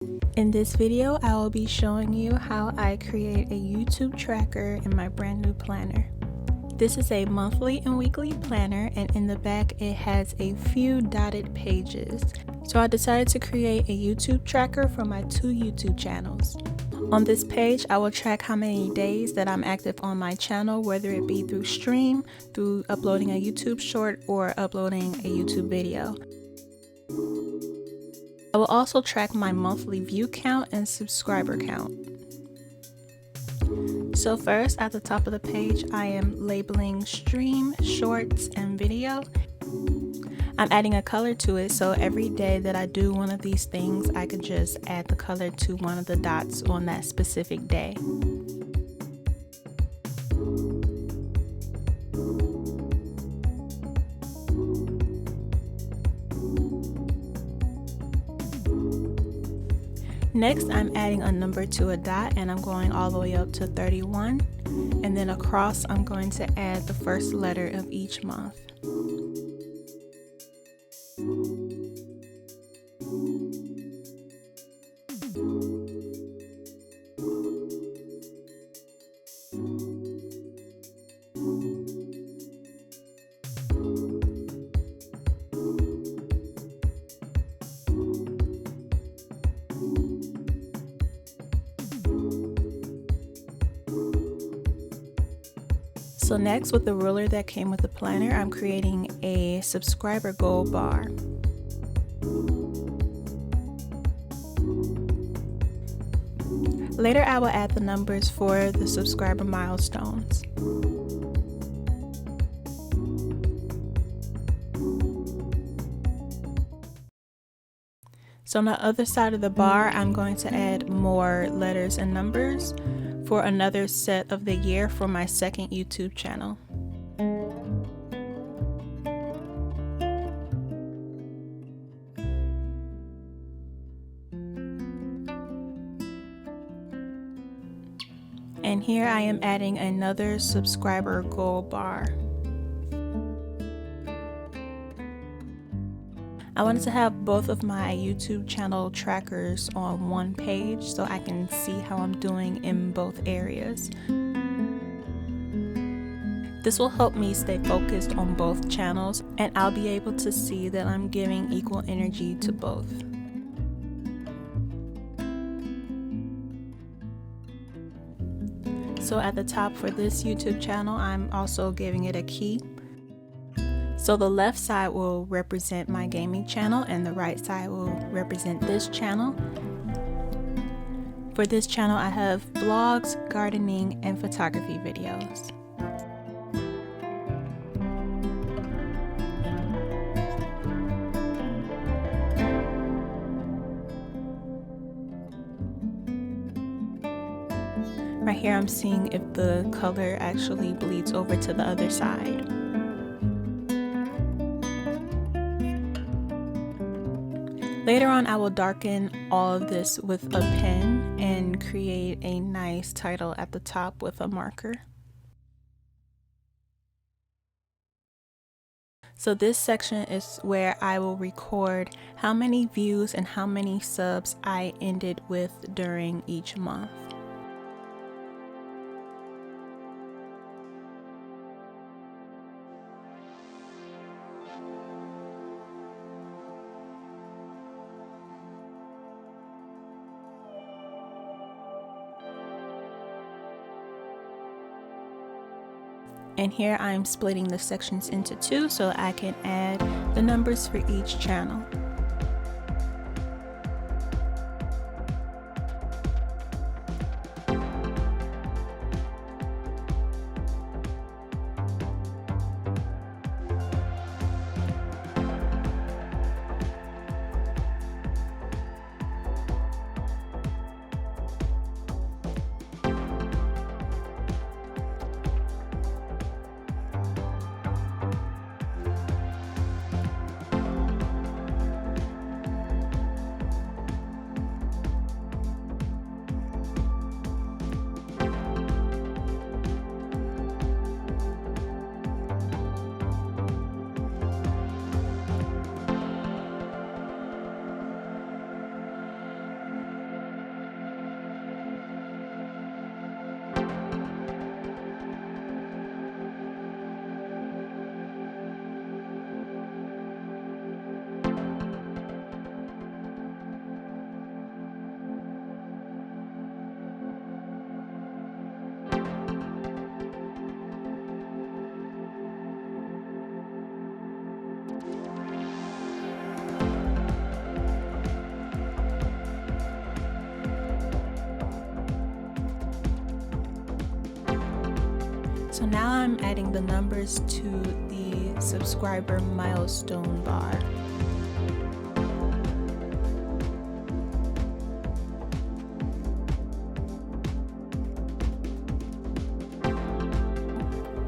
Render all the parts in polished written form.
In this video, I will be showing you how I create a YouTube tracker in my brand new planner. This is a monthly and weekly planner, and in the back it has a few dotted pages. So I decided to create a YouTube tracker for my 2 YouTube channels. On this page, I will track how many days that I'm active on my channel, whether it be through stream, through uploading a YouTube short, or uploading a YouTube video. I will also track my monthly view count and subscriber count. So first, at the top of the page, I am labeling stream, shorts, and video. I'm adding a color to it, so every day that I do one of these things, I could just add the color to one of the dots on that specific day. Next, I'm adding a number to a dot, and I'm going all the way up to 31, and then across I'm going to add the first letter of each month. So next, with the ruler that came with the planner, I'm creating a subscriber goal bar. Later, I will add the numbers for the subscriber milestones. So on the other side of the bar, I'm going to add more letters and numbers for another set of the year for my second YouTube channel. And here I am adding another subscriber goal bar. I wanted to have both of my YouTube channel trackers on one page so I can see how I'm doing in both areas. This will help me stay focused on both channels, and I'll be able to see that I'm giving equal energy to both. So at the top for this YouTube channel, I'm also giving it a key. So the left side will represent my gaming channel and the right side will represent this channel. For this channel, I have vlogs, gardening, and photography videos. Right here, I'm seeing if the color actually bleeds over to the other side. Later on, I will darken all of this with a pen and create a nice title at the top with a marker. So this section is where I will record how many views and how many subs I ended with during each month. And here I'm splitting the sections into 2 so I can add the numbers for each channel. So now I'm adding the numbers to the subscriber milestone bar.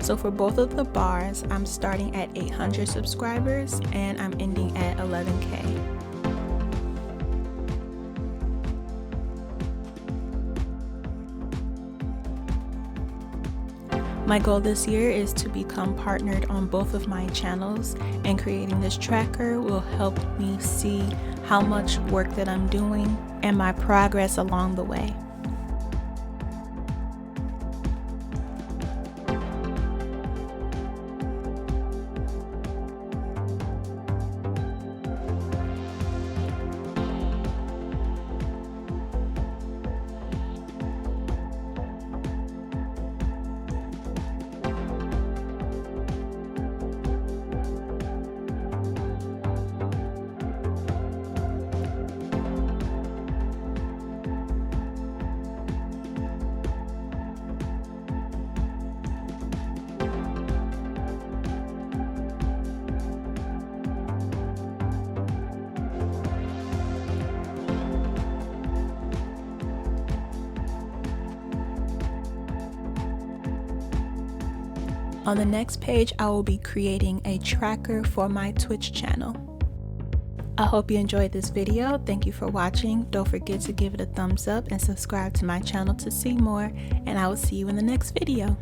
So for both of the bars, I'm starting at 800 subscribers and I'm ending at 11K. My goal this year is to become partnered on both of my channels, and creating this tracker will help me see how much work that I'm doing and my progress along the way. On the next page, I will be creating a tracker for my Twitch channel. I hope you enjoyed this video. Thank you for watching. Don't forget to give it a thumbs up and subscribe to my channel to see more, and I will see you in the next video.